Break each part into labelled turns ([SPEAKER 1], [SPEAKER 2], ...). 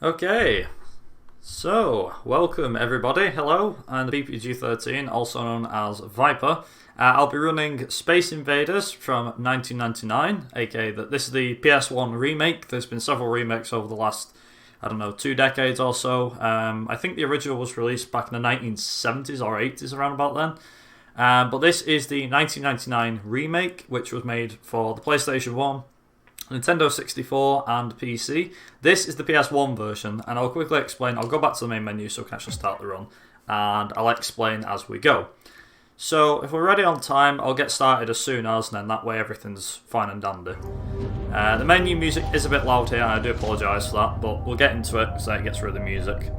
[SPEAKER 1] Okay, so welcome everybody. Hello, I'm the Thebpg13, also known as Viper. I'll be running Space Invaders from 1999, aka this is the PS1 remake. There's been several remakes over the last, 2 decades or so. I think the original was released back in the 1970s or 80s, around about then. But this is the 1999 remake, which was made for the PlayStation 1, Nintendo 64 and PC. This is the PS1 version, and I'll quickly explain. I'll go back to the main menu so I can actually start the run, and I'll explain as we go. So if we're ready on time, I'll get started as soon as, and then that way everything's fine and dandy. The menu music is a bit loud here, and I do apologise for that, but we'll get into it so it gets rid of the music.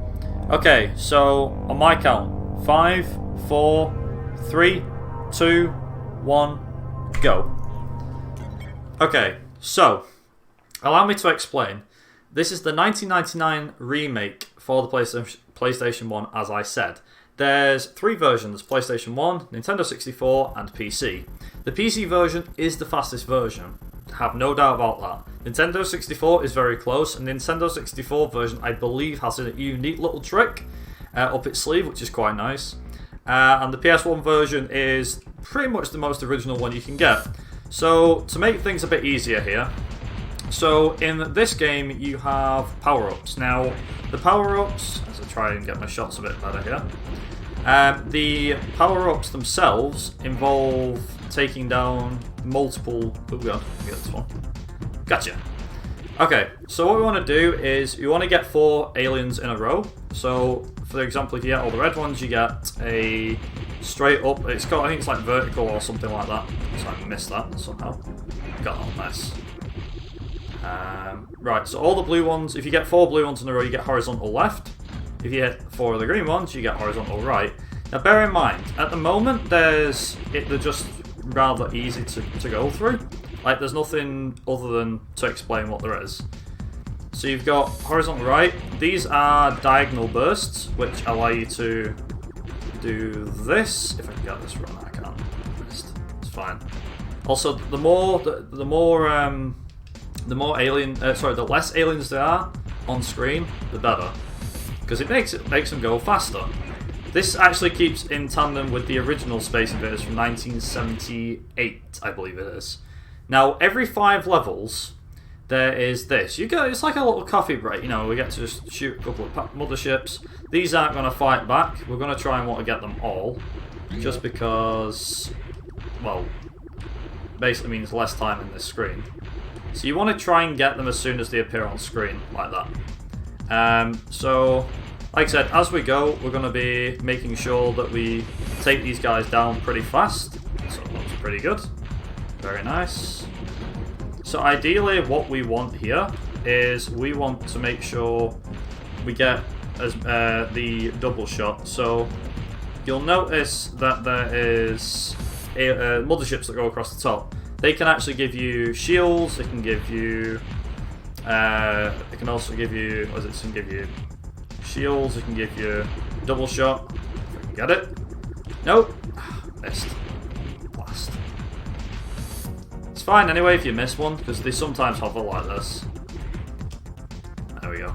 [SPEAKER 1] Okay, so on my count, 5, 4, 3, 2, 1, go. Okay. So, allow me to explain. This is the 1999 remake for the PlayStation 1, as I said. There's 3 versions, PlayStation 1, Nintendo 64, and PC. The PC version is the fastest version, have no doubt about that. Nintendo 64 is very close, and the Nintendo 64 version, I believe, has a unique little trick up its sleeve, which is quite nice. And the PS1 version is pretty much the most original one you can get. So, to make things a bit easier here, so in this game you have power-ups. Now, the power-ups, as I try and get my shots a bit better here, the power-ups themselves involve taking down multiple... Oh god, get this one. Gotcha. Okay, so what we want to do is, you want to get 4 aliens in a row. So, for example, if you get all the red ones, you get a straight up, it's got, I think it's like vertical or something like that. So I missed that somehow. Got that mess. Right, so all the blue ones, if you get 4 blue ones in a row, you get horizontal left. If you get 4 of the green ones, you get horizontal right. Now bear in mind, at the moment they're just rather easy to go through. Like there's nothing other than to explain what there is. So you've got horizontal right. These are diagonal bursts, which allow you to do this. If I can get this run, I can't. It's fine. Also, the less aliens there are on screen, the better, because it makes them go faster. This actually keeps in tandem with the original Space Invaders from 1978, I believe it is. Now, every 5 levels, there is this. It's like a little coffee break, we get to just shoot a couple of motherships. These aren't going to fight back. We're going to try and want to get them all, just because, well, basically means less time in this screen. So you want to try and get them as soon as they appear on screen, like that. So, like I said, as we go, we're going to be making sure that we take these guys down pretty fast. So it looks pretty good. Very nice. So ideally what we want here is we want to make sure we get the double shot. So you'll notice that there is motherships that go across the top. They can actually give you shields, it can give you it can also give you it can give you shields, it can give you double shot. If I can get it. Nope. Missed. Blast. It's fine anyway if you miss one, because they sometimes hover like this. There we go.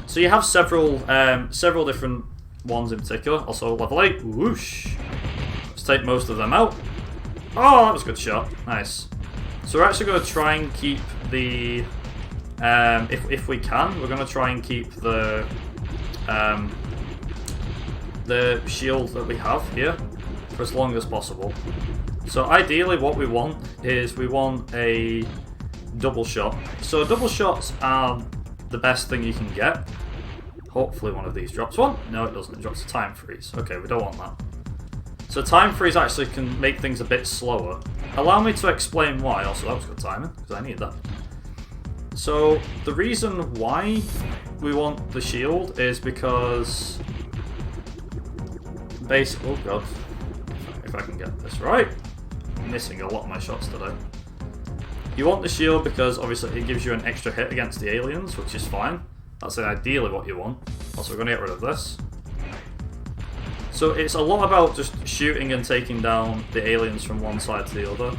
[SPEAKER 1] So you have several different ones in particular. Also level 8. Whoosh. Let's take most of them out. Oh, that was a good shot. Nice. So we're actually going to try and keep the... if we can, we're going to try and keep the shield that we have here for as long as possible. So ideally what we want is we want a double shot. So double shots are the best thing you can get. Hopefully one of these drops one. No, it doesn't. It drops a time freeze. Okay, we don't want that. So time freeze actually can make things a bit slower. Allow me to explain why. Also, that was good timing, because I need that. So the reason why we want the shield is because basically, oh god, if I can get this right. I'm missing a lot of my shots today. You want the shield because obviously it gives you an extra hit against the aliens, which is fine. That's ideally what you want. Also, we're going to get rid of this. So it's a lot about just shooting and taking down the aliens from one side to the other.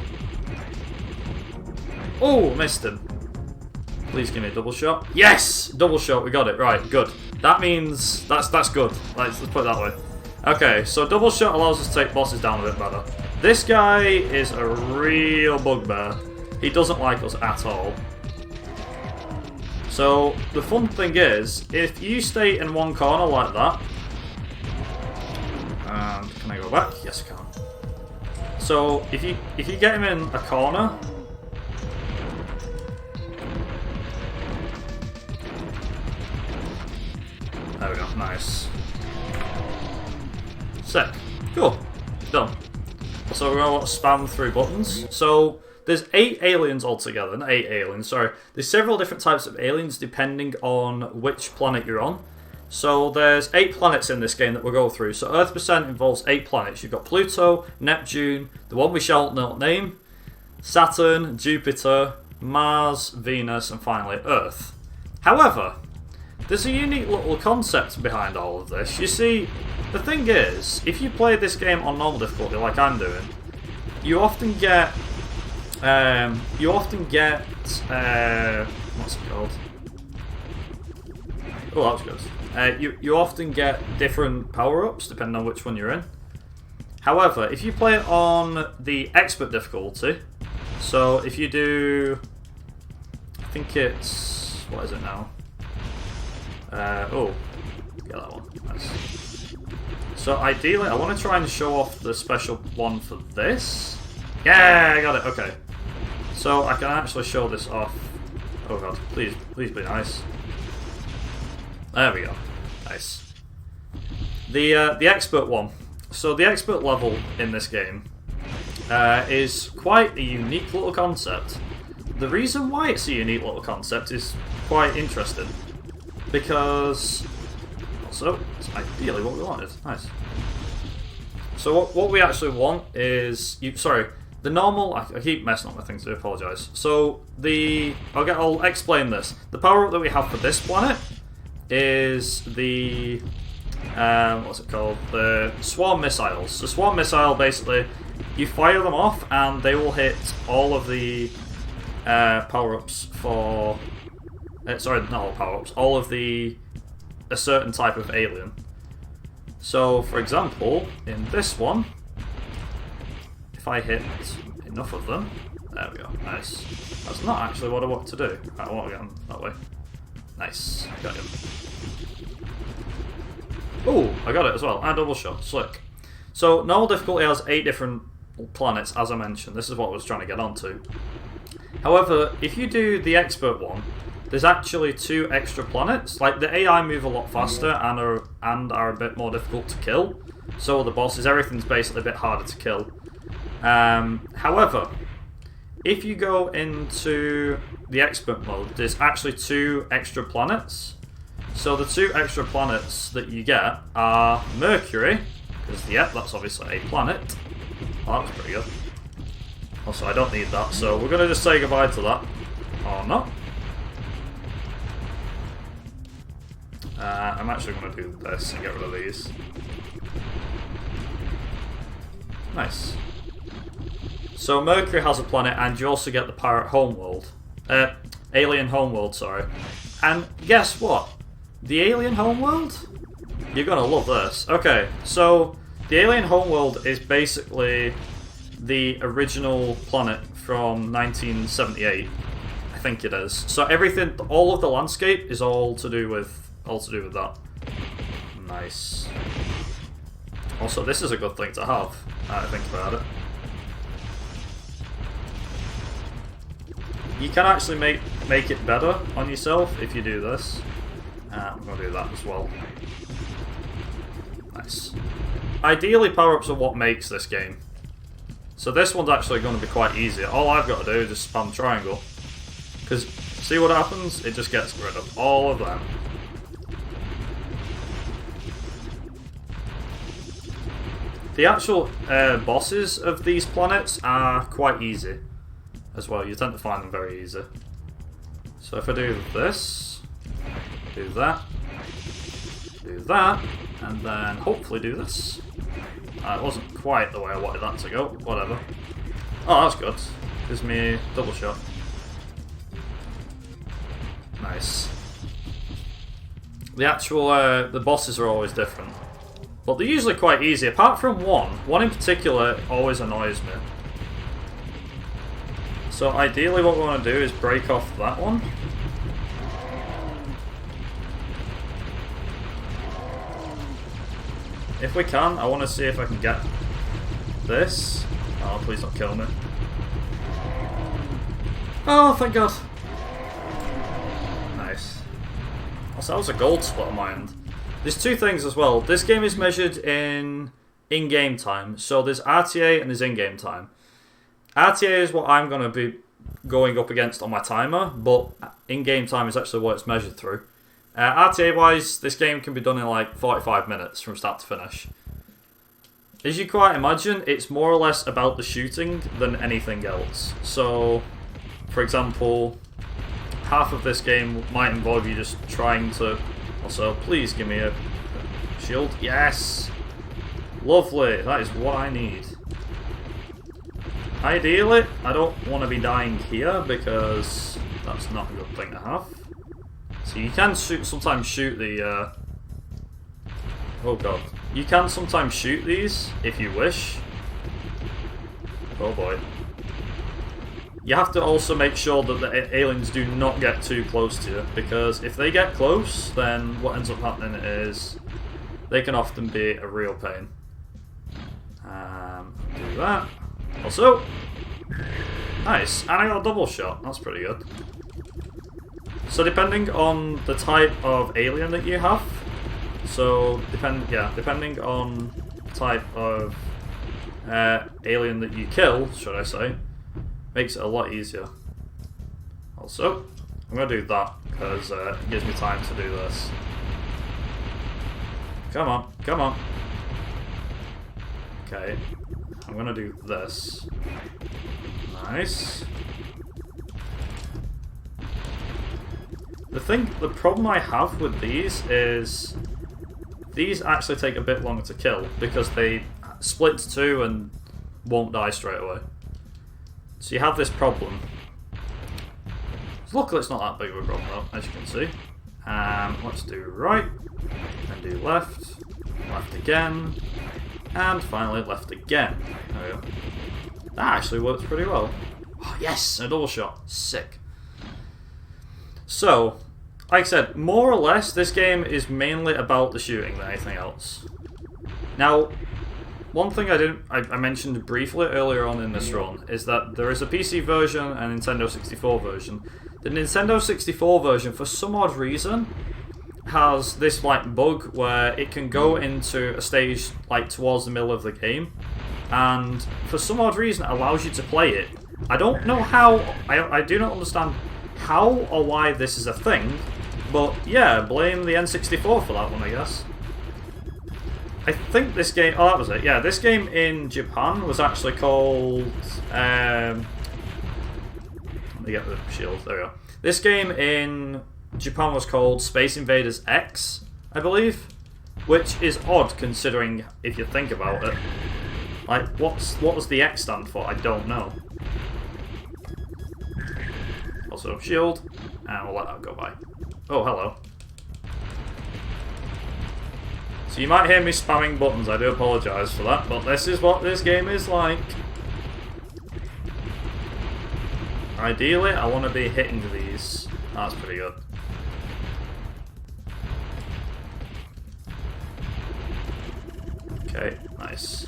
[SPEAKER 1] Oh, missed him. Please give me a double shot. Yes! Double shot, we got it. Right, good. That means... That's good. Let's put it that way. Okay, so double shot allows us to take bosses down a bit better. This guy is a real bugbear. He doesn't like us at all. So, the fun thing is, if you stay in one corner like that... And can I go back? Yes, I can. So, if you get him in a corner... There we go, nice. Sick. Cool. Done. So we're going to spam through buttons. So there's 8 aliens altogether. Not 8 aliens, sorry. There's several different types of aliens depending on which planet you're on. So there's 8 planets in this game that we'll go through. So Earth percent involves 8 planets. You've got Pluto, Neptune, the one we shall not name, Saturn, Jupiter, Mars, Venus, and finally Earth. However, there's a unique little concept behind all of this. You see, the thing is, if you play this game on normal difficulty like I'm doing, you often get what's it called? Oh, that was good. You often get different power-ups depending on which one you're in. However, if you play it on the expert difficulty, so if you do, I think it's, what is it now? Oh, get that one. Nice. So ideally, I want to try and show off the special one for this. Yeah, I got it. Okay. So I can actually show this off. Oh god, please be nice. There we go. Nice. The expert one. So the expert level in this game is quite a unique little concept. The reason why it's a unique little concept is quite interesting. Because, also, it's ideally what we wanted. Nice. So what we actually want is, the normal. I keep messing up my things. I apologise. So I'll explain this. The power up that we have for this planet is the what's it called? The swarm missiles. So swarm missile, basically, you fire them off and they will hit all of the power ups for. Sorry, not all power-ups, all of a certain type of alien. So, for example, in this one, if I hit enough of them, there we go, nice. That's not actually what I want to do. I want to get them that way. Nice, got him. Oh, I got it as well, and double shot, slick. So, normal difficulty has 8 different planets, as I mentioned. This is what I was trying to get onto. However, if you do the expert one, there's actually 2 extra planets. Like, the AI move a lot faster and are a bit more difficult to kill. So the bosses, everything's basically a bit harder to kill. However, if you go into the expert mode, there's actually 2 extra planets. So the 2 extra planets that you get are Mercury, because yep, that's obviously a planet. Oh, that's pretty good. Also, I don't need that, so we're going to just say goodbye to that. Or not. I'm actually going to do this and get rid of these. Nice. So Mercury has a planet, and you also get the pirate homeworld. Alien homeworld, sorry. And guess what? The alien homeworld? You're going to love this. Okay, so the alien homeworld is basically the original planet from 1978. I think it is. So everything, all of the landscape is all to do with that. Nice. Also, this is a good thing to have, now I think about it. You can actually make it better on yourself if you do this. I'm going to do that as well. Nice. Ideally, power-ups are what makes this game. So this one's actually going to be quite easy. All I've got to do is just spam triangle. Because, see what happens? It just gets rid of all of them. The actual bosses of these planets are quite easy as well. You tend to find them very easy. So if I do this, do that, and then hopefully do this. It wasn't quite the way I wanted that to go, whatever. Oh, that's good. Gives me double shot. Nice. The actual, the bosses are always different. But they're usually quite easy, apart from one. One in particular always annoys me. So ideally what we want to do is break off that one. If we can, I want to see if I can get this. Oh, please don't kill me. Oh, thank God. Nice. Also, that was a gold spot on my end. There's two things as well. This game is measured in-game time. So there's RTA and there's in-game time. RTA is what I'm going to be going up against on my timer, but in-game time is actually what it's measured through. RTA-wise, this game can be done in like 45 minutes from start to finish. As you quite imagine, it's more or less about the shooting than anything else. So, for example, half of this game might involve you just trying to... Also, please give me a shield. Yes! Lovely, that is what I need. Ideally, I don't want to be dying here because that's not a good thing to have. So you can sometimes shoot the... Oh god. You can sometimes shoot these if you wish. Oh boy. You have to also make sure that the aliens do not get too close to you, because if they get close, then what ends up happening is they can often be a real pain. Do that. Also, nice, and I got a double shot. That's pretty good. So depending on the type of alien that you have, so depending on the type of alien that you kill, should I say, makes it a lot easier. Also, I'm going to do that because it gives me time to do this. Come on, come on. Okay, I'm going to do this. Nice. The problem I have with these is these actually take a bit longer to kill because they split to two and won't die straight away. So you have this problem. So luckily it's not that big of a problem though, as you can see. Let's do right, and do left, left again, and finally left again. There we go. That actually works pretty well. Oh, yes, a double shot. Sick. So, like I said, more or less, this game is mainly about the shooting than anything else. Now, one thing I mentioned briefly earlier on in this run is that there is a PC version and Nintendo 64 version. The Nintendo 64 version, for some odd reason, has this like bug where it can go into a stage like towards the middle of the game, and for some odd reason it allows you to play it. I don't know how, I do not understand how or why this is a thing, but yeah, blame the N64 for that one, I guess. I think this game... Oh, that was it. Yeah, this game in Japan was actually called... let me get the shield. There we go. This game in Japan was called Space Invaders X, I believe. Which is odd, considering if you think about it. Like, what does the X stand for? I don't know. Also, shield. And we'll let that go by. Oh, hello. So you might hear me spamming buttons, I do apologise for that, but this is what this game is like. Ideally, I want to be hitting these. That's pretty good. Okay, nice.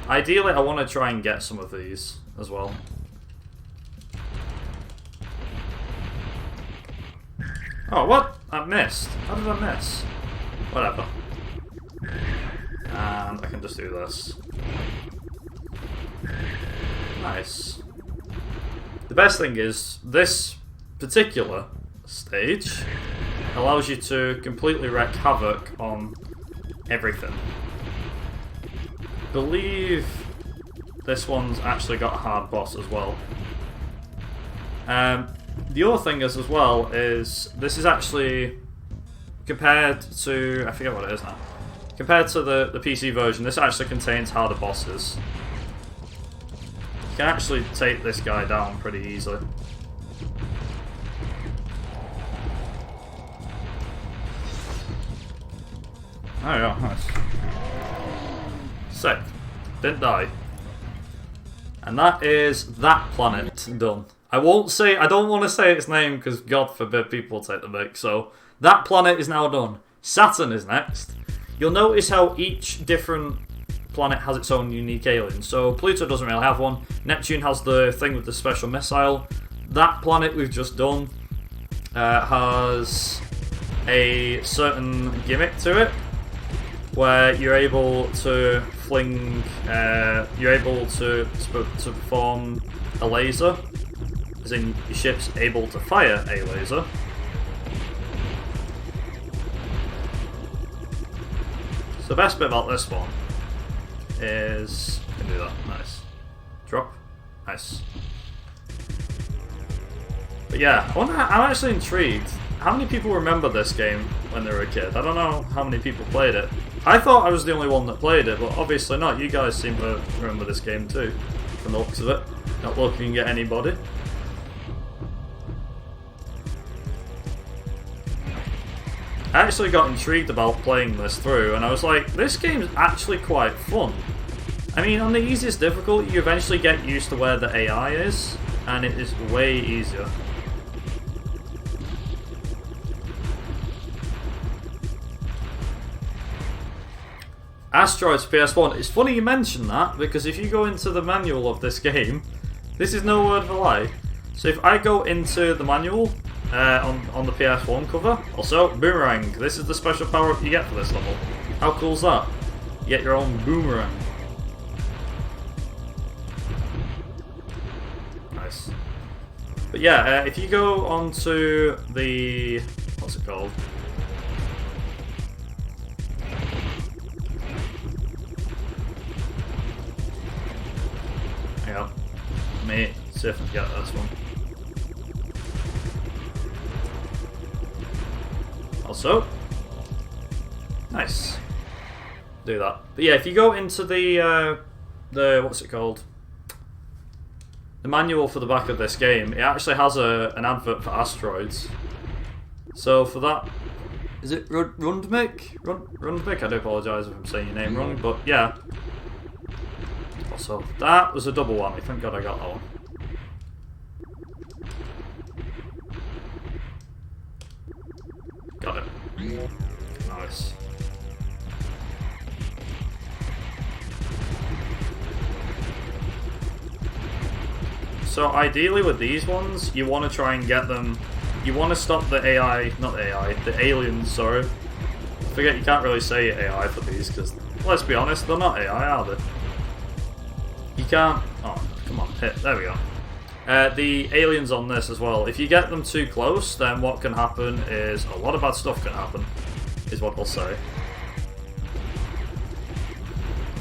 [SPEAKER 1] Ideally, I want to try and get some of these as well. Oh, what? I missed. How did I miss? Whatever. And I can just do this. Nice. The best thing is, this particular stage allows you to completely wreak havoc on everything. I believe this one's actually got a hard boss as well. The other thing is, as well, is this is actually, compared to, I forget what it is now, compared to the PC version, this actually contains harder bosses. You can actually take this guy down pretty easily. Oh yeah, nice. Sick. Didn't die. And that is that planet done. I don't want to say its name because God forbid people take the mic. So that planet is now done. Saturn is next. You'll notice how each different planet has its own unique alien. So Pluto doesn't really have one. Neptune has the thing with the special missile. That planet we've just done has a certain gimmick to it, where you're able to fling, you're able to perform a laser, as in your ship's able to fire a laser. So the best bit about this one is, I can do that, nice. Drop, nice. But yeah, I'm actually intrigued. How many people remember this game when they were a kid? I don't know how many people played it. I thought I was the only one that played it, but obviously not. You guys seem to remember this game too, from the looks of it. Not looking at anybody. I actually got intrigued about playing this through, and I was like, this game's actually quite fun. I mean, on the easiest difficulty, you eventually get used to where the AI is, and it is way easier. Asteroids PS1. It's funny you mention that, because if you go into the manual of this game, this is no word of a lie. So if I go into the manual on the PS1 cover, also boomerang. This is the special power up you get for this level. How cool is that? You get your own boomerang. Nice. But yeah, if you go onto the, what's it called? Yeah, me see if I can get this one. Also, nice. Do that. But yeah, if you go into the what's it called? The manual for the back of this game, it actually has an advert for asteroids. So for that, is it Rundvik? Rundvik? I do apologise if I'm saying your name wrong, but yeah. Also, that was a double whammy. Thank God I got that one. Got it. Nice. So ideally with these ones, you want to try and get them. You want to stop the AI, not the AI, the aliens. Sorry. Forget you can't really say AI for these because let's be honest, they're not AI, are they? You can't. Oh, come on, hit. There we go. The aliens on this as well. If you get them too close, then what can happen is a lot of bad stuff can happen, is what I'll say.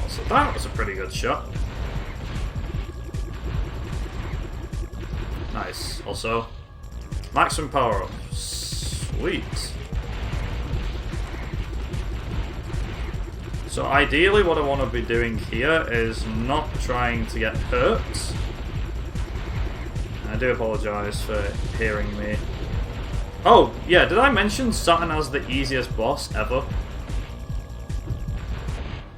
[SPEAKER 1] Also, that was a pretty good shot. Nice. Also, maximum power up. Sweet. So ideally what I want to be doing here is not trying to get hurt. I do apologise for hearing me. Oh, yeah, did I mention Saturn has the easiest boss ever?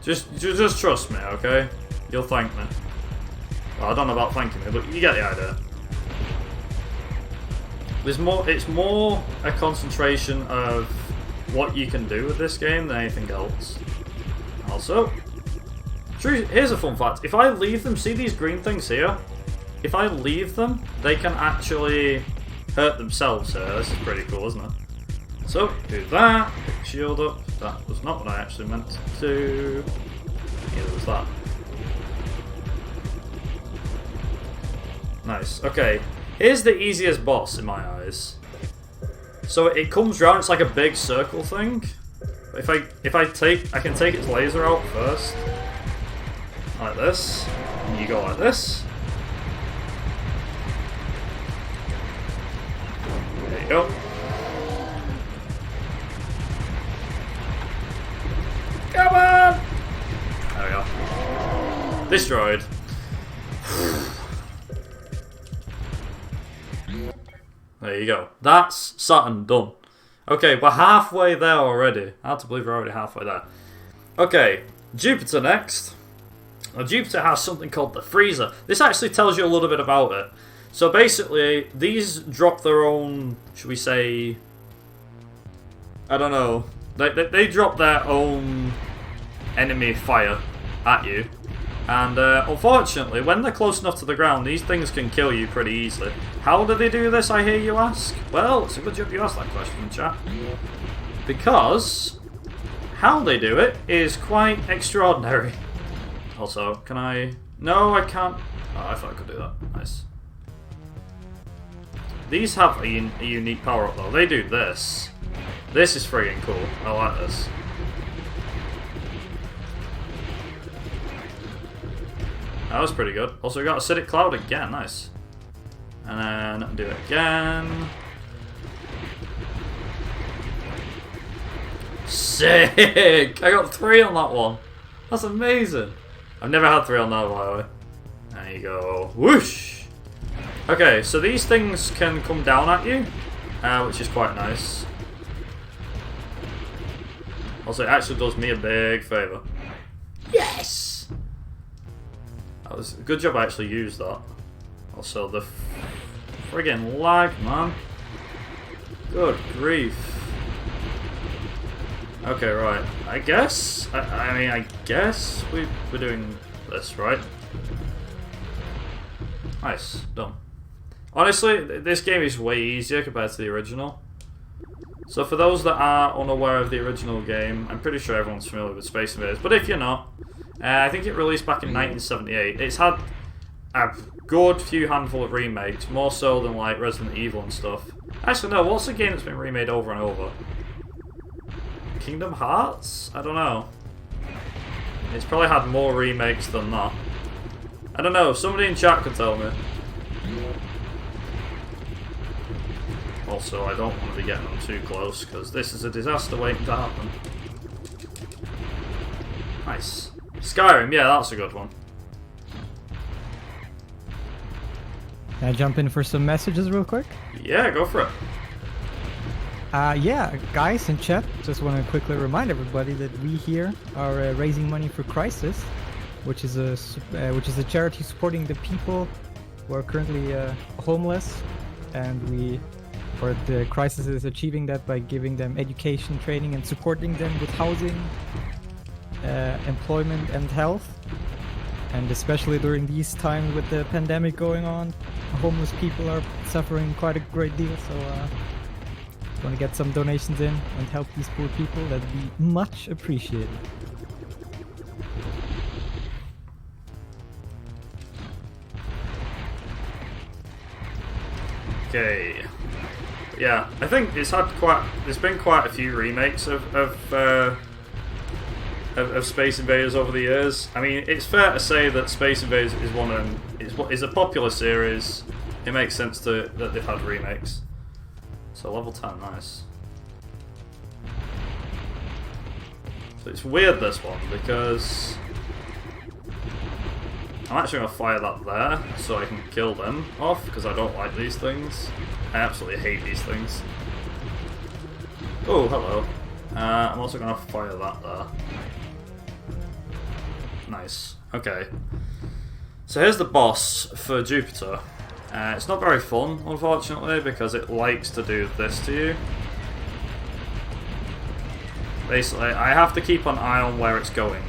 [SPEAKER 1] Just trust me, okay? You'll thank me. Well, I don't know about thanking me, but you get the idea. It's more a concentration of what you can do with this game than anything else. Also, here's a fun fact. If I leave them, see these green things here? If I leave them, they can actually hurt themselves here. This is pretty cool, isn't it? So, do that, pick the shield up. That was not what I actually meant to do. Neither was that. Nice, okay. Here's the easiest boss in my eyes. So it comes round, it's like a big circle thing. If I can take its laser out first. Like this. And you go like this. There you go. Come on! There we go. Destroyed. There you go. That's Saturn done. Okay, we're halfway there already. Hard to believe we're already halfway there. Okay, Jupiter next. Now, Jupiter has something called the Freezer. This actually tells you a little bit about it. So basically, these drop their own, should we say, I don't know. They drop their own enemy fire at you. And unfortunately, when they're close enough to the ground, these things can kill you pretty easily. How do they do this, I hear you ask? Well, it's a good job you asked that question, chat. Because how they do it is quite extraordinary. Also, can I... No, I can't... Oh, I thought I could do that. Nice. These have a unique power-up, though. They do this. This is friggin' cool. I like this. That was pretty good. Also, we got Acidic Cloud again. Nice. And then do it again. Sick! I got 3 on that one. That's amazing. I've never had 3 on that, by the way. There you go. Whoosh! Okay, so these things can come down at you, which is quite nice. Also, it actually does me a big favour. Yes! That was a good job I actually used that. Also, the friggin' lag, man. Good grief. Okay, right. I guess? I guess we're doing this, right? Nice. Done. Honestly, this game is way easier compared to the original. So for those that are unaware of the original game, I'm pretty sure everyone's familiar with Space Invaders, but if you're not, I think it released back in 1978. It's had a good few handful of remakes, more so than like Resident Evil and stuff. Actually, no, what's a game that's been remade over and over? Kingdom Hearts? I don't know. It's probably had more remakes than that. I don't know, somebody in chat could tell me. Also, I don't want to be getting them too close, because this is a disaster waiting to happen. Nice. Skyrim, yeah, that's a good one.
[SPEAKER 2] Can I jump in for some messages real quick?
[SPEAKER 1] Yeah, go for it.
[SPEAKER 2] Yeah, guys in chat, just want to quickly remind everybody that we here are raising money for Crisis, which is a charity supporting the people who are currently homeless, and the Crisis is achieving that by giving them education, training, and supporting them with housing, employment, and health. And especially during these times with the pandemic going on, homeless people are suffering quite a great deal. So, want to get some donations in and help these poor people, that'd be much appreciated.
[SPEAKER 1] Okay. Yeah, I think there's been quite a few remakes of Space Invaders over the years. I mean, it's fair to say that Space Invaders is one of them. Is a popular series. It makes sense that they've had remakes. So level 10, nice. So it's weird, this one, because I'm actually going to fire that there so I can kill them off, because I don't like these things. I absolutely hate these things. Oh, hello. I'm also going to fire that there. Nice. Okay. So here's the boss for Jupiter. It's not very fun, unfortunately, because it likes to do this to you. Basically, I have to keep an eye on where it's going.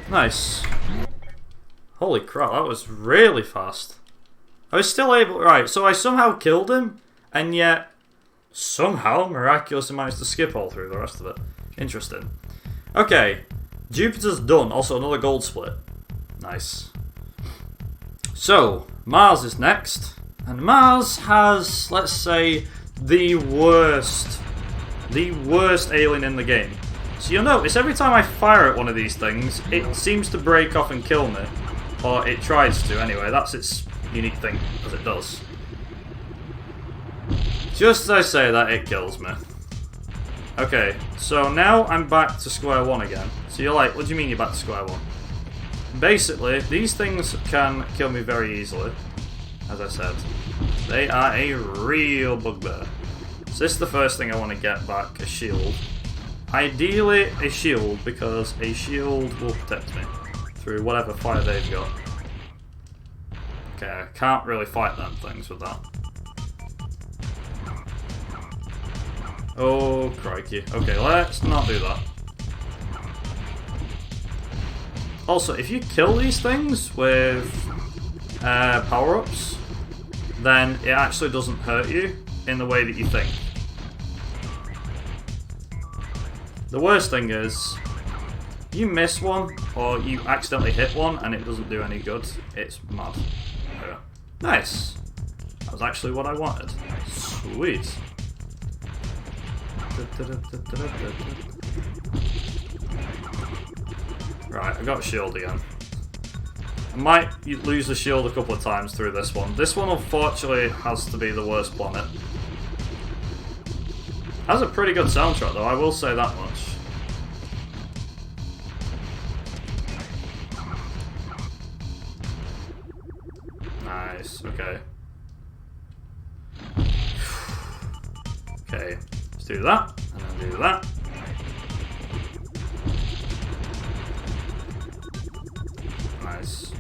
[SPEAKER 1] Nice. Holy crap, that was really fast. I was still able... Right, so I somehow killed him, and yet somehow miraculously managed to skip all through the rest of it. Interesting. Okay, Jupiter's done. Also another gold split. Nice. So, Mars is next. And Mars has, let's say, the worst alien in the game. So you'll notice every time I fire at one of these things, it seems to break off and kill me. Or it tries to anyway, that's its unique thing, as it does. Just as I say that, it kills me. Okay, so now I'm back to square one again. So you're like, what do you mean you're back to square one? Basically, these things can kill me very easily. As I said, they are a real bugbear. So this is the first thing I want to get back, a shield. Ideally, a shield, because a shield will protect me through whatever fire they've got. Okay, I can't really fight them things with that. Oh, crikey. Okay, let's not do that. Also, if you kill these things with power-ups, then it actually doesn't hurt you in the way that you think. The worst thing is, you miss one, or you accidentally hit one, and it doesn't do any good. It's mad. Yeah. Nice. That was actually what I wanted. Sweet. Right, I got a shield again. I might lose the shield a couple of times through this one. This one, unfortunately, has to be the worst planet. Has a pretty good soundtrack, though, I will say that much. Nice, okay. Okay, let's do that, and then do that. Nice.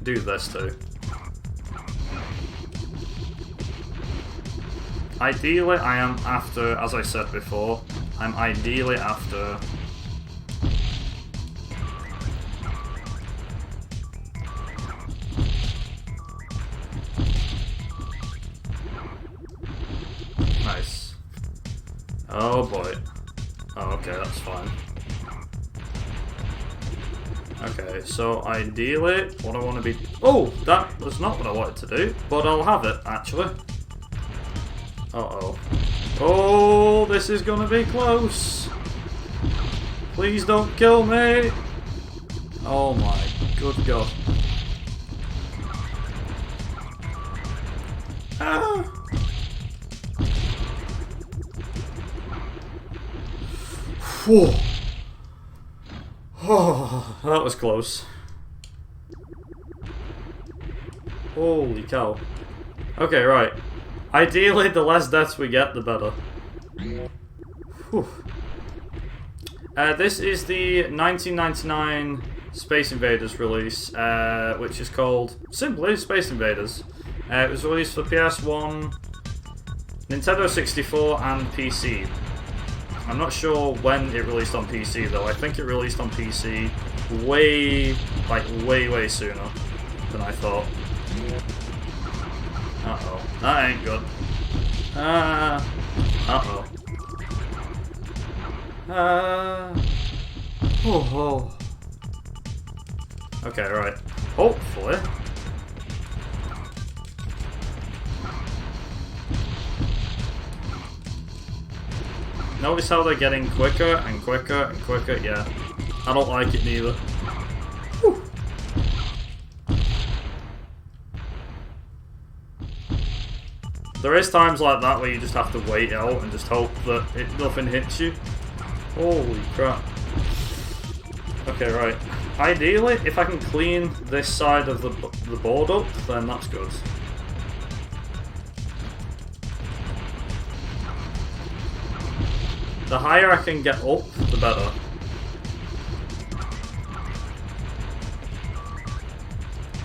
[SPEAKER 1] Do this too. Ideally, I am after, as I said before, I'm ideally after nice. Oh boy. Oh, okay, that's fine. Okay, so ideally, what I want to be... Oh, that was not what I wanted to do, but I'll have it, actually. Uh-oh. Oh, this is gonna be close. Please don't kill me. Oh my good god. Ah. Whew. Oh, that was close. Holy cow. Okay, right. Ideally, the less deaths we get, the better. Whew. This is the 1999 Space Invaders release, which is called simply Space Invaders. It was released for PS1, Nintendo 64, and PC. I'm not sure when it released on PC though. I think it released on PC way sooner than I thought. Uh-oh. That ain't good. Uh-oh. Oh. Okay, right. Hopefully. Notice how they're getting quicker and quicker and quicker? Yeah. I don't like it neither. Whew. There is times like that where you just have to wait out and just hope that nothing hits you. Holy crap. Okay, right. Ideally, if I can clean this side of the board up, then that's good. The higher I can get up, the better.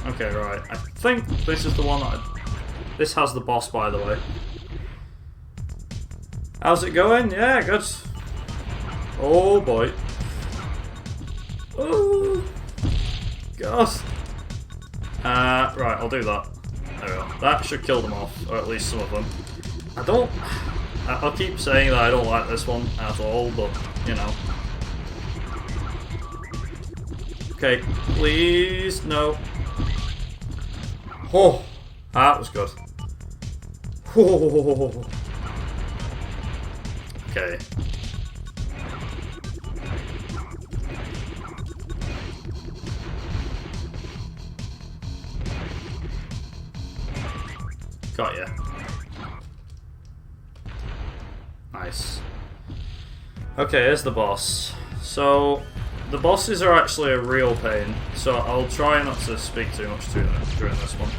[SPEAKER 1] Okay, right. I think this is the one that This has the boss, by the way. How's it going? Yeah, good. Oh boy. Oh God. Right, I'll do that. There we go. That should kill them off, or at least some of them. I'll keep saying that I don't like this one at all, but, you know. Okay, please, no. Oh, that was good. Oh. Okay. Got ya. Nice. Okay, here's the boss. So, the bosses are actually a real pain, so I'll try not to speak too much to them during this one.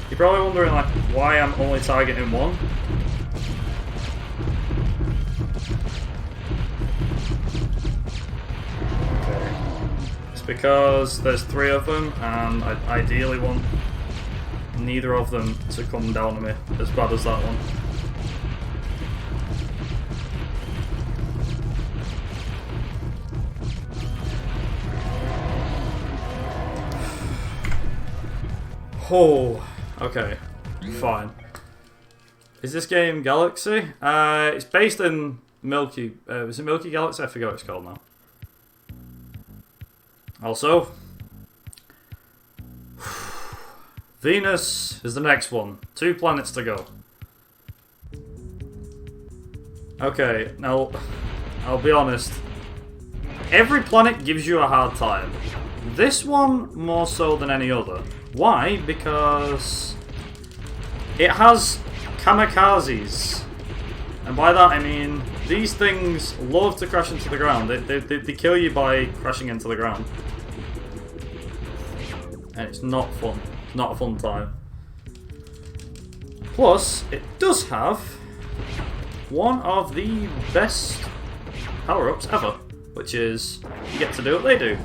[SPEAKER 1] You're probably wondering like why I'm only targeting one. Because there's 3 of them, and I ideally want neither of them to come down on me as bad as that one. Oh, okay, fine. Is this game Galaxy? It's based in Milky. Is it Milky Galaxy? I forget what it's called now. Also, Venus is the next one. 2 planets to go. Okay, now, I'll be honest. Every planet gives you a hard time. This one more so than any other. Why? Because it has kamikazes. And by that I mean, these things love to crash into the ground. They kill you by crashing into the ground. And it's not fun. It's not a fun time. Plus, it does have one of the best power-ups ever, which is you get to do what they do.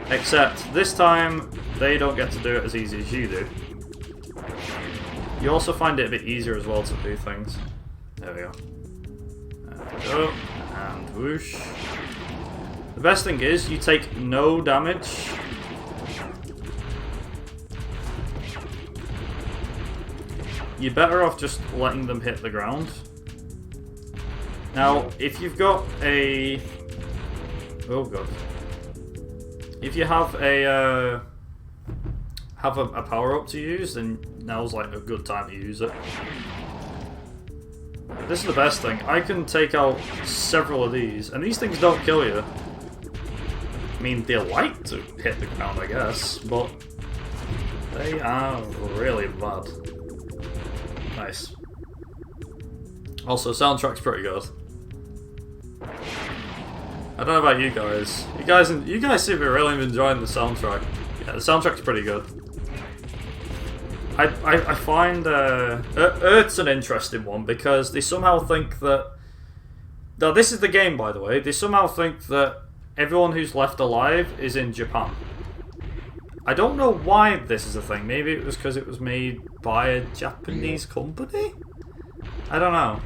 [SPEAKER 1] Except this time, they don't get to do it as easy as you do. You also find it a bit easier as well to do things. There we go. There we go. And whoosh. The best thing is, you take no damage. You're better off just letting them hit the ground. Now, if you've got a... Oh god. If you have a power-up to use, then now's like a good time to use it. This is the best thing. I can take out several of these, and these things don't kill you. I mean, they like to hit the ground, I guess, but they are really bad. Nice. Also, soundtrack's pretty good. I don't know about you guys. You guys seem to be really enjoying the soundtrack. Yeah, the soundtrack's pretty good. I find Earth's an interesting one because they somehow think that... Now, this is the game, by the way. They somehow think that everyone who's left alive is in Japan. I don't know why this is a thing. Maybe it was because it was made by a Japanese company? I don't know.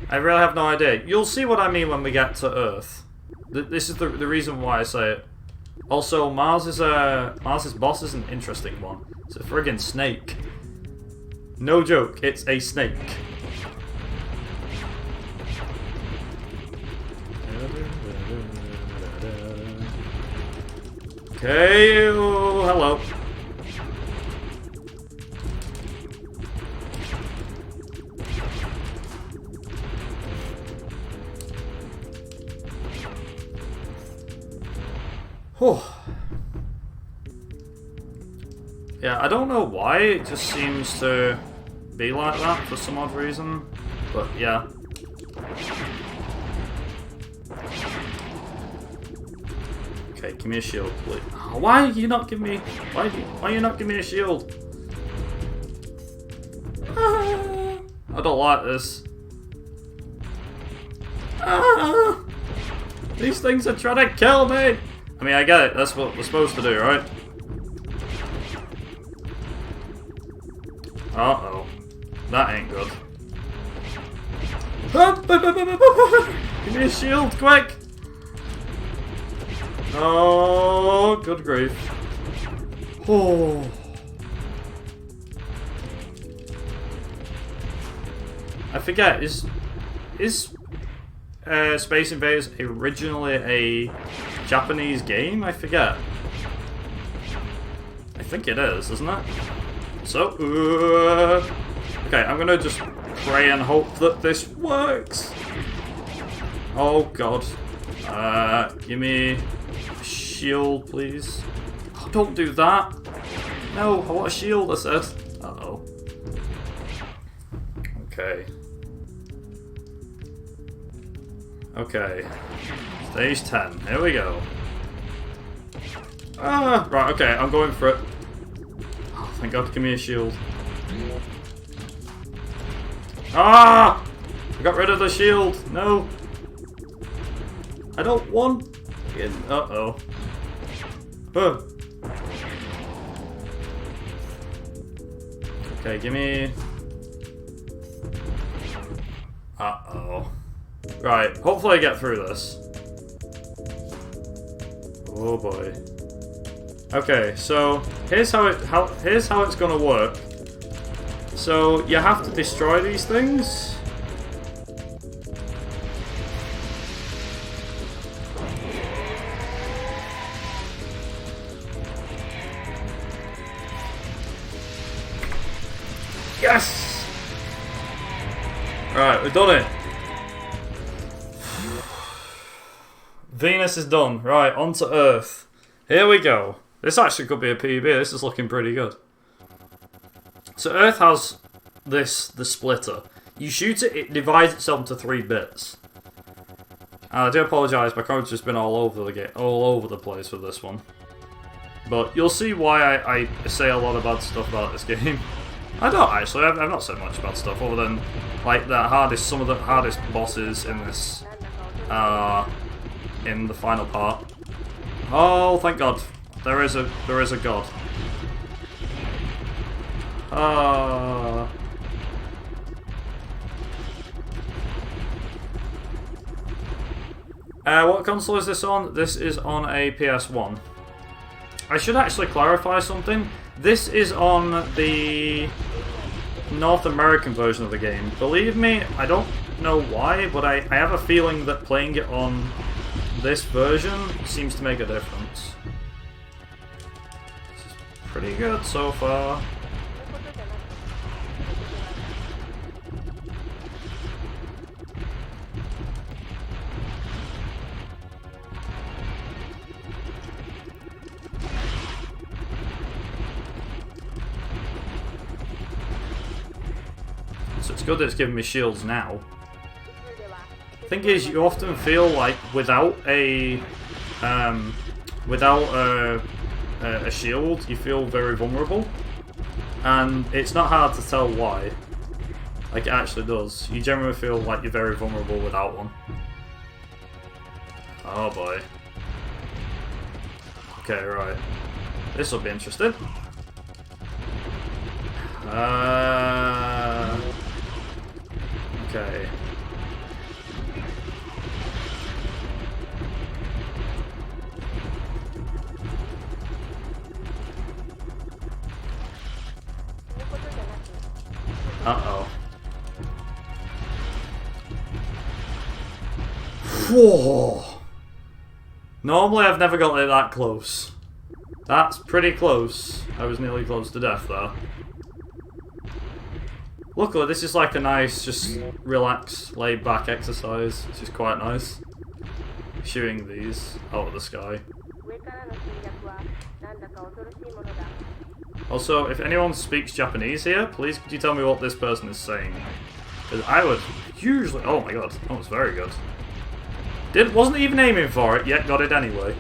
[SPEAKER 1] I really have no idea. You'll see what I mean when we get to Earth. This is the reason why I say it. Also, Mars's boss is an interesting one. It's a friggin' snake. No joke, it's a snake. Okay, oh, hello. Whew. Yeah, I don't know why, it just seems to be like that for some odd reason, but yeah. Okay, give me a shield, please. Oh, why are you not giving me... Why are you not giving me a shield? Ah, I don't like this. Ah, these things are trying to kill me! I mean, I get it, that's what we're supposed to do, right? Uh-oh. That ain't good. Give me a shield, quick! Oh, good grief. Oh. I forget, is Space Invaders originally a Japanese game? I forget. I think it is, isn't it? So, okay, I'm gonna just pray and hope that this works. Oh god. Give me a shield, please. Oh, don't do that. No, I want a shield, I said. Uh-oh. Okay. Okay. Stage 10. Here we go. Ah, right, okay, I'm going for it. Oh, thank God, give me a shield. Ah! I got rid of the shield. No. I don't want it. Uh-oh. Okay, give me... Uh-oh. Right, hopefully I get through this. Oh boy. Okay, so here's how it's gonna work. So you have to destroy these things. Yes! Right, we've done it. Venus is done. Right, on to Earth. Here we go. This actually could be a PB. This is looking pretty good. So Earth has the splitter. You shoot it, it divides itself into 3 bits. And I do apologise, my character's been all over the place with this one. But you'll see why I say a lot of bad stuff about this game. I don't actually. I've not said much bad stuff other than like some of the hardest bosses in this, in the final part. Oh, thank God, there is a god. What console is this on? This is on a PS1. I should actually clarify something. This is on the North American version of the game. Believe me, I don't know why, but I have a feeling that playing it on this version seems to make a difference. This is pretty good so far. So it's good that it's giving me shields now. Thing is, you often feel like without a shield, you feel very vulnerable, and it's not hard to tell why. Like it actually does. You generally feel like you're very vulnerable without one. Oh boy. Okay, right. This will be interesting. Okay. Uh-oh. Whoa! Normally I've never got it that close. That's pretty close. I was nearly close to death there. Luckily this is like a nice, just relax, laid back exercise, which is quite nice. Shooting these out of the sky. Also, if anyone speaks Japanese here, please could you tell me what this person is saying? Because I would usually... Oh my god, that was very good. Wasn't even aiming for it, yet got it anyway.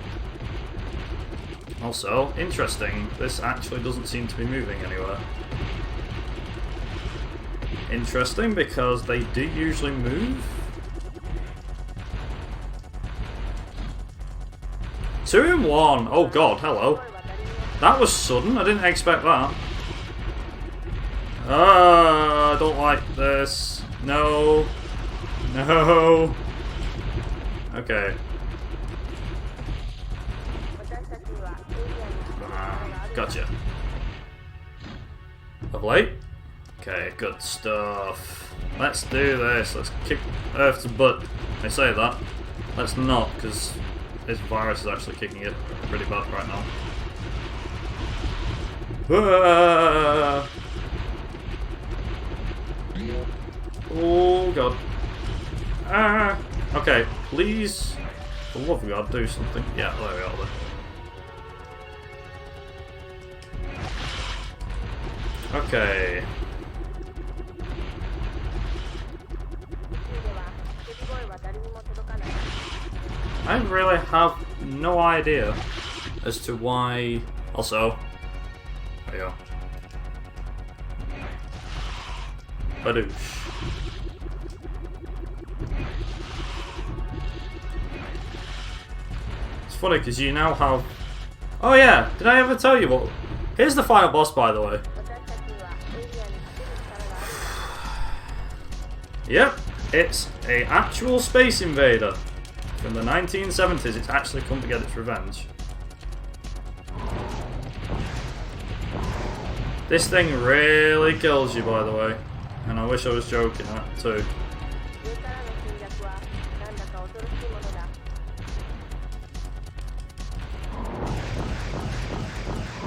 [SPEAKER 1] Also, interesting, this actually doesn't seem to be moving anywhere. Interesting, because they do usually move. 2 in 1, oh god, hello. That was sudden, I didn't expect that. I don't like this. No. No. Okay. Gotcha. Lovely. Okay, good stuff. Let's do this. Let's kick Earth's butt. I say that. Let's not, because this virus is actually kicking it pretty bad right now. Oh god. Okay, please. For the love of God, do something. Yeah, there we are then. Okay. I really have no idea as to why. Also, there you go. Badoosh. It's funny because you now have. Oh yeah, did I ever tell you what? Here's the final boss, by the way. Yep, it's an actual space invader from the 1970s. It's actually come to get its revenge. This thing really kills you, by the way, and I wish I was joking that too.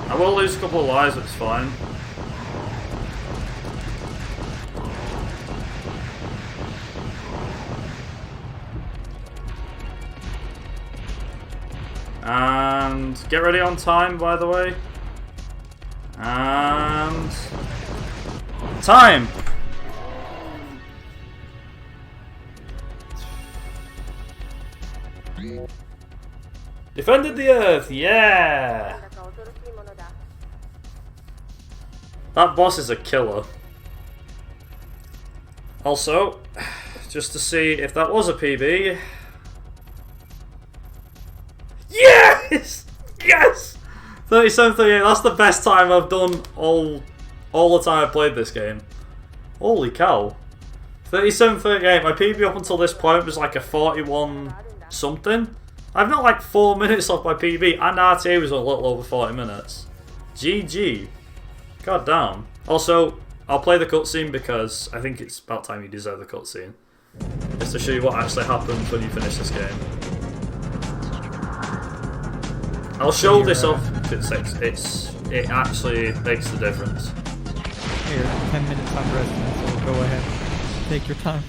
[SPEAKER 1] I will lose a couple of lives, but it's fine. And get ready on time, by the way. And time! Defended the Earth, yeah! That boss is a killer. Also, just to see if that was a PB. Yes! Yes! 37-38, that's the best time I've done all the time I've played this game. Holy cow. 37-38, my PB up until this point was like a 41 something. I've not like 4 minutes off my PB, and RTA was a little over 40 minutes. GG. God damn. Also, I'll play the cutscene because I think it's about time you deserve the cutscene. Just to show you what actually happens when you finish this game. I'll show this off. It actually makes the difference.
[SPEAKER 2] Here, 10 minutes on resting, so go ahead. Take your time.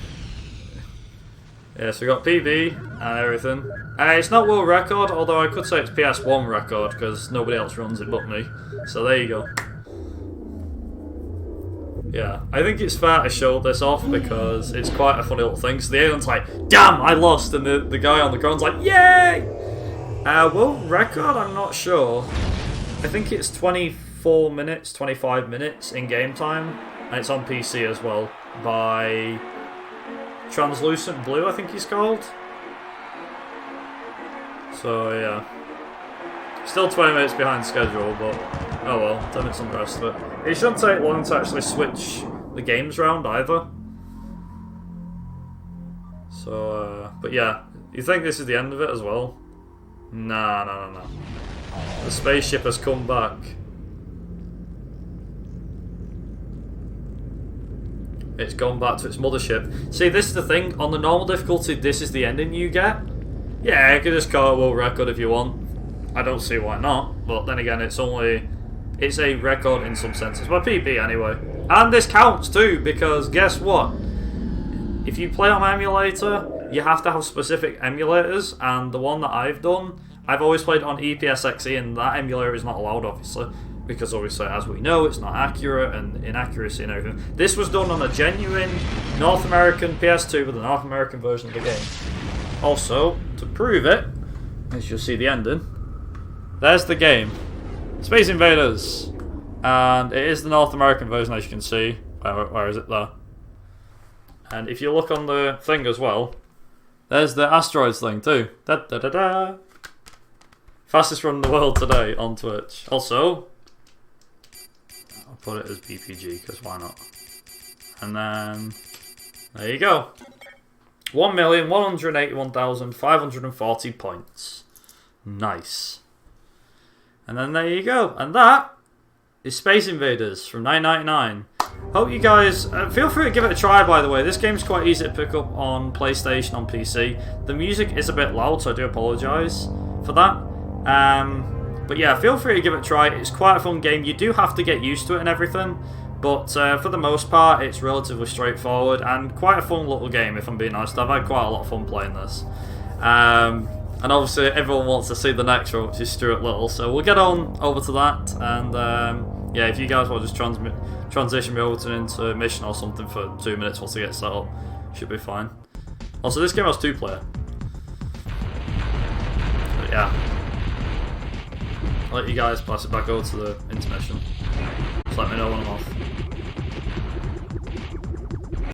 [SPEAKER 1] Yeah, so we got PB and everything. It's not world record, although I could say it's PS1 record because nobody else runs it but me. So there you go. Yeah, I think it's fair to show this off because it's quite a funny little thing. So the alien's like, damn, I lost, and the guy on the ground's like, yay! World record, I'm not sure. I think it's 24 minutes, 25 minutes in game time, and it's on PC as well, by Translucent Blue, I think he's called. So yeah. Still 20 minutes behind schedule, but oh well, 10 minutes on the rest of it. It shouldn't take long to actually switch the games around either. So, but yeah, you think this is the end of it as well? Nah, no, no, no. The spaceship has come back. It's gone back to its mothership. See, this is the thing. On the normal difficulty, this is the ending you get. Yeah, you can just call it a world record if you want. I don't see why not. But then again, it's a record in some senses. Well, PB anyway. And this counts too, because guess what? If you play on my emulator, you have to have specific emulators, and the one that I've done, I've always played on EPSXE, and that emulator is not allowed, obviously, because obviously, as we know, it's not accurate, and inaccuracy and everything. This was done on a genuine North American PS2 with a North American version of the game. Also, to prove it, as you'll see the ending, there's the game. Space Invaders. And it is the North American version, as you can see. Where is it there? And if you look on the thing as well, there's the asteroids thing too. Da da da da. Fastest run in the world today on Twitch. Also, I'll put it as BPG because why not? And then there you go. 1,181,540 points. Nice. And then there you go. And that is Space Invaders from 1999. Hope you guys feel free to give it a try, by the way. This game's quite easy to pick up on PlayStation, on PC. The music is a bit loud, so I do apologise for that. But yeah, feel free to give it a try. It's quite a fun game. You do have to get used to it and everything, but for the most part, it's relatively straightforward and quite a fun little game, if I'm being honest. I've had quite a lot of fun playing this. And obviously, everyone wants to see the next one, which is Stuart Little, so we'll get on over to that, and yeah, if you guys want to just transition me over to an intermission or something for 2 minutes once I get set up, should be fine. Also, this game has 2-player. But yeah. I'll let you guys pass it back over to the intermission. Just let me know when I'm off.